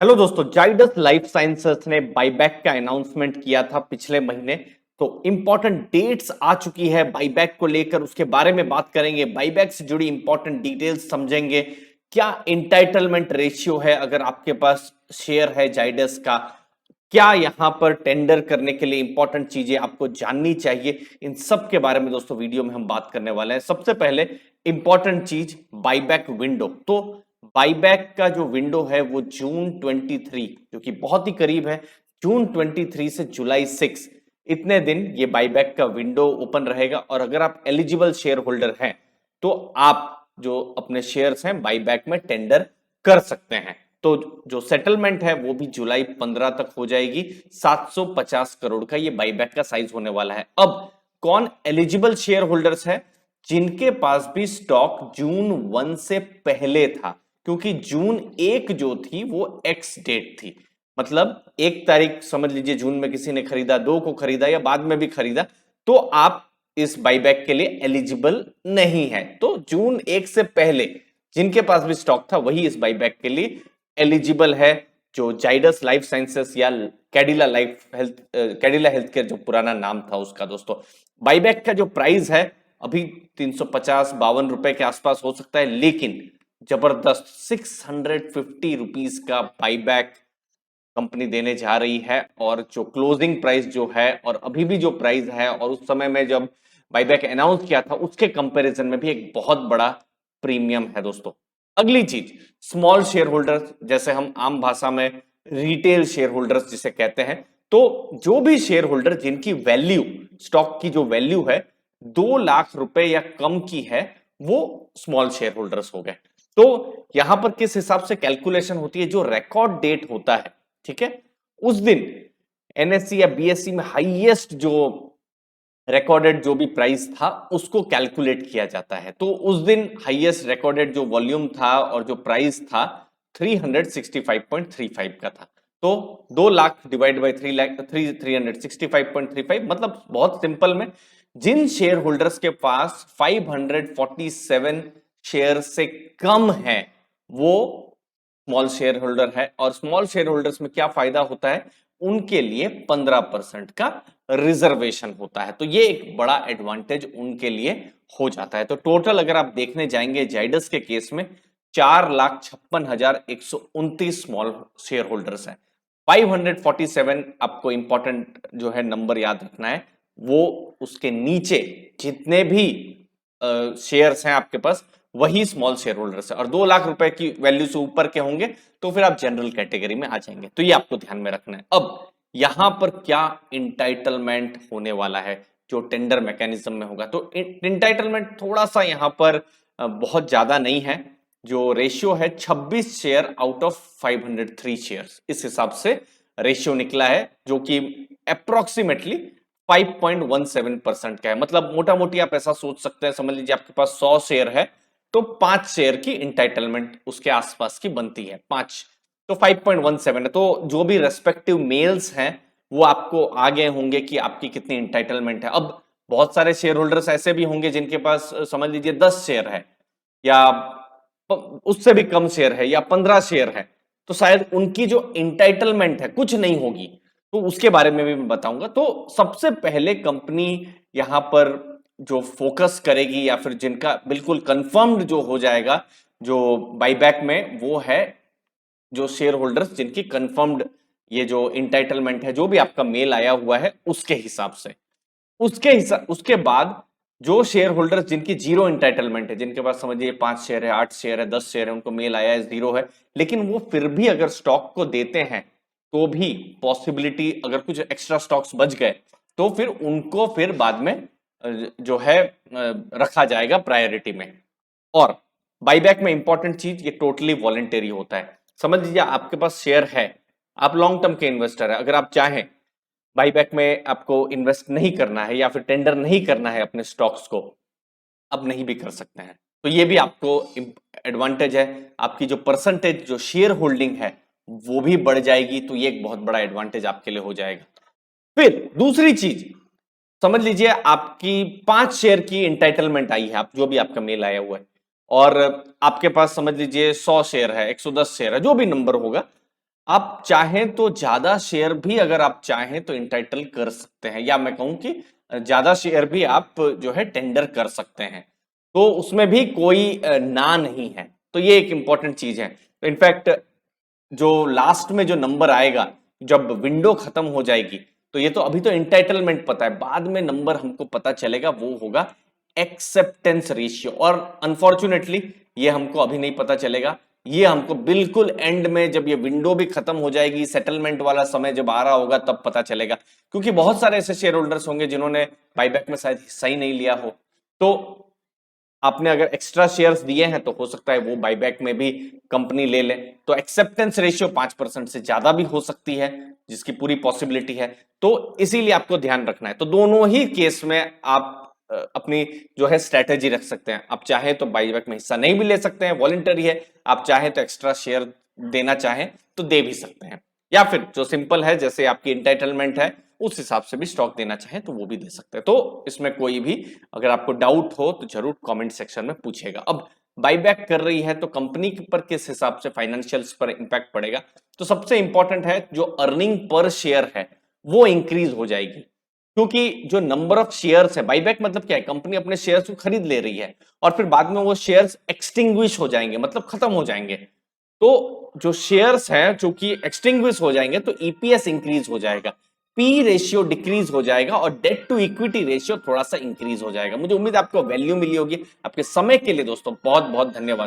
Hello दोस्तों, Zydus life sciences ने buyback का अनाउंसमेंट किया था पिछले महीने। तो इंपॉर्टेंट डेट्स आ चुकी है बाईबैक को लेकर, उसके बारे में बात करेंगे। बाईबैक से जुड़ी इंपॉर्टेंट डिटेल्स समझेंगे। क्या इंटाइटलमेंट रेशियो है अगर आपके पास शेयर है जाइडस का, क्या यहां पर टेंडर करने के लिए इंपॉर्टेंट चीजें आपको जाननी चाहिए, इन सब के बारे में दोस्तों वीडियो में हम बात करने वाले हैं। सबसे पहले इंपॉर्टेंट चीज, बाईबैक विंडो। तो बाईबैक का जो विंडो है वो जून 23, जो कि बहुत ही करीब है, जून 23 से जुलाई 6, इतने दिन ये बाईबैक का विंडो ओपन रहेगा। और अगर आप एलिजिबल शेयर होल्डर हैं तो आप जो अपने शेयर्स हैं बाईबैक में टेंडर कर सकते हैं। तो जो सेटलमेंट है वो भी जुलाई 15 तक हो जाएगी। 750 करोड़ का ये बाईबैक का साइज होने वाला है। अब कौन एलिजिबल शेयर होल्डर्स है? जिनके पास भी स्टॉक जून 1 से पहले था, क्योंकि जून 1 जो थी वो एक्स डेट थी। मतलब 1 तारीख समझ लीजिए जून में किसी ने खरीदा, 2 को खरीदा या बाद में भी खरीदा, तो आप इस बाईबैक के लिए एलिजिबल नहीं है। तो जून 1 से पहले जिनके पास भी स्टॉक था वही इस बाईबैक के लिए एलिजिबल है। जो जाइडस लाइफ साइंसेस या कैडिला हेल्थ केयर जो पुराना नाम था उसका। दोस्तों, बाईबैक का जो प्राइस है अभी 350-52 रुपए के आसपास हो सकता है, लेकिन जबरदस्त 650 रुपीज का बाईबैक कंपनी देने जा रही है। और जो क्लोजिंग प्राइस जो है और अभी भी जो प्राइस है और उस समय में जब बाईबैक अनाउंस किया था उसके कंपैरिजन में भी एक बहुत बड़ा प्रीमियम है। दोस्तों, अगली चीज, स्मॉल शेयर होल्डर्स, जैसे हम आम भाषा में रिटेल शेयर होल्डर्स जिसे कहते हैं। तो जो भी शेयर होल्डर जिनकी वैल्यू, स्टॉक की जो वैल्यू है 2 लाख रुपए या कम की है, वो स्मॉल शेयर होल्डर्स हो गए। तो यहां पर किस हिसाब से कैलकुलेशन होती है? जो रिकॉर्ड डेट होता है, ठीक है, उस दिन एनएससी या बीएससी में हाईएस्ट जो रिकॉर्डेड जो भी प्राइस था उसको कैलकुलेट किया जाता है। तो उस दिन हाईएस्ट रिकॉर्डेड जो वॉल्यूम था और जो प्राइस था 365.35 का था। तो 2 लाख डिवाइड बाई 3 लाख 365.35, मतलब बहुत सिंपल में जिन शेयर होल्डर्स के पास 547 शेयर से कम है वो स्मॉल शेयर होल्डर है। और स्मॉल शेयर होल्डर्स में क्या फायदा होता है? उनके लिए 15% का रिजर्वेशन होता है। तो ये एक बड़ा एडवांटेज उनके लिए हो जाता है। तो टोटल अगर आप देखने जाएंगे जाइडस के केस में 4,56,129 स्मॉल शेयर होल्डर्स हैं। 547 आपको इंपॉर्टेंट जो है नंबर याद रखना है, वो उसके नीचे जितने भी शेयर्स हैं आपके पास वही स्मॉल शेयर होल्डर्स है। और 2 लाख रुपए की वैल्यू से ऊपर के होंगे तो फिर आप जनरल कैटेगरी में आ जाएंगे। तो ये आपको ध्यान में रखना है। अब यहां पर क्या इंटाइटलमेंट होने वाला है जो टेंडर मैकेनिज्म में होगा? तो इंटाइटलमेंट थोड़ा सा यहां पर बहुत ज्यादा नहीं है। जो रेशियो है 26 शेयर आउट ऑफ 503 शेयर्स, इस हिसाब से रेशियो निकला है, जो कि अप्रोक्सीमेटली 5.17% का है। मतलब मोटा मोटी आप ऐसा सोच सकते हैं, समझ लीजिए आपके पास 100 शेयर है तो 5 शेयर की इंटाइटलमेंट उसके आसपास की बनती है, 5, तो 5.17 है। तो जो भी रेस्पेक्टिव मेल्स हैं वो आपको आगे होंगे कि आपकी कितनी इंटाइटलमेंट है। अब बहुत सारे शेयर होल्डर्स ऐसे भी होंगे जिनके पास समझ लीजिए 10 शेयर है या उससे भी कम शेयर है या 15 शेयर है, तो शायद उनकी जो इंटाइटलमेंट है कुछ नहीं होगी। तो उसके बारे में भी मैं बताऊंगा। तो सबसे पहले कंपनी यहां पर जो फोकस करेगी या फिर जिनका बिल्कुल कंफर्म्ड जो हो जाएगा जो बाईबैक में, वो है जो शेयर होल्डर्स जिनकी कंफर्म्ड ये जो इंटाइटलमेंट है, जो भी आपका मेल आया हुआ है उसके हिसाब से। उसके बाद जो शेयर होल्डर्स जिनकी जीरो इंटाइटलमेंट है, जिनके पास समझिए 5 शेयर है, 8 शेयर है, 10 शेयर है, उनको मेल आया है जीरो है, लेकिन वो फिर भी अगर स्टॉक को देते हैं तो भी पॉसिबिलिटी, अगर कुछ एक्स्ट्रा स्टॉक्स बच गए तो फिर उनको फिर बाद में जो है रखा जाएगा प्रायोरिटी में। और बाईबैक में इंपॉर्टेंट चीज, ये टोटली वॉलेंटरी होता है। समझ लीजिए आपके पास शेयर है, आप लॉन्ग टर्म के इन्वेस्टर है, अगर आप चाहें बाईबैक में आपको इन्वेस्ट नहीं करना है या फिर टेंडर नहीं करना है अपने स्टॉक्स को, अब नहीं भी कर सकते हैं। तो ये भी आपको एडवांटेज है। आपकी जो परसेंटेज जो शेयर होल्डिंग है वो भी बढ़ जाएगी, तो ये एक बहुत बड़ा एडवांटेज आपके लिए हो जाएगा। फिर दूसरी चीज, समझ लीजिए आपकी 5 शेयर की इंटाइटलमेंट आई है, आप जो भी आपका मेल आया हुआ है, और आपके पास समझ लीजिए 100 शेयर है, 110 शेयर है, जो भी नंबर होगा, आप चाहें तो ज्यादा शेयर भी अगर आप चाहें तो इंटाइटल कर सकते हैं, या मैं कहूं कि ज्यादा शेयर भी आप जो है टेंडर कर सकते हैं, तो उसमें भी कोई ना नहीं है। तो ये एक इंपॉर्टेंट चीज है। तो इनफैक्ट जो लास्ट में जो नंबर आएगा जब विंडो खत्म हो जाएगी, तो ये तो अभी तो इंटाइटलमेंट पता है, बाद में नंबर हमको पता चलेगा वो होगा एक्सेप्टेंस रेशियो। और अनफॉर्चुनेटली ये हमको अभी नहीं पता चलेगा, ये हमको बिल्कुल एंड में जब ये विंडो भी खत्म हो जाएगी, सेटलमेंट वाला समय जब आ रहा होगा तब पता चलेगा। क्योंकि बहुत सारे ऐसे शेयर होल्डर्स होंगे जिन्होंने बाईबैक में शायद हिस्सा ही नहीं लिया हो, तो आपने अगर एक्स्ट्रा शेयर्स दिए हैं तो हो सकता है वो बाईबैक में भी कंपनी ले ले, तो एक्सेप्टेंस रेशियो 5% से ज्यादा भी हो सकती है, जिसकी पूरी पॉसिबिलिटी है। तो इसीलिए आपको ध्यान रखना है। तो दोनों ही केस में आप अपनी जो है स्ट्रेटेजी रख सकते हैं। आप चाहे तो बाईबैक में हिस्सा नहीं भी ले सकते हैं, वॉलंटरी है। आप चाहे तो एक्स्ट्रा शेयर देना चाहें तो दे भी सकते हैं, या फिर जो सिंपल है जैसे आपकी इंटाइटलमेंट है उस हिसाब से भी स्टॉक देना चाहे तो वो भी दे सकते हैं। तो इसमें कोई भी अगर आपको डाउट हो तो जरूर कमेंट सेक्शन में पूछेगा। अब बाईबैक कर रही है तो कंपनी पर किस हिसाब से फाइनेंशियल्स पर इंपैक्ट पड़ेगा, तो सबसे इंपॉर्टेंट है जो अर्निंग पर शेयर है वो इंक्रीज हो जाएगी। क्योंकि जो नंबर ऑफ शेयर्स है, बाईबैक मतलब क्या है, कंपनी अपने शेयर्स को खरीद ले रही है और फिर बाद में वो शेयर्स एक्सटिंग्विश हो जाएंगे, मतलब खत्म हो जाएंगे। तो जो शेयर्स हैं जो कि एक्सटिंग्विश हो जाएंगे तो ईपीएस इंक्रीज हो जाएगा, पी रेशियो डिक्रीज हो जाएगा और डेट टू इक्विटी रेशियो थोड़ा सा इंक्रीज हो जाएगा। मुझे उम्मीद है आपको वैल्यू मिली होगी। आपके समय के लिए दोस्तों बहुत बहुत धन्यवाद।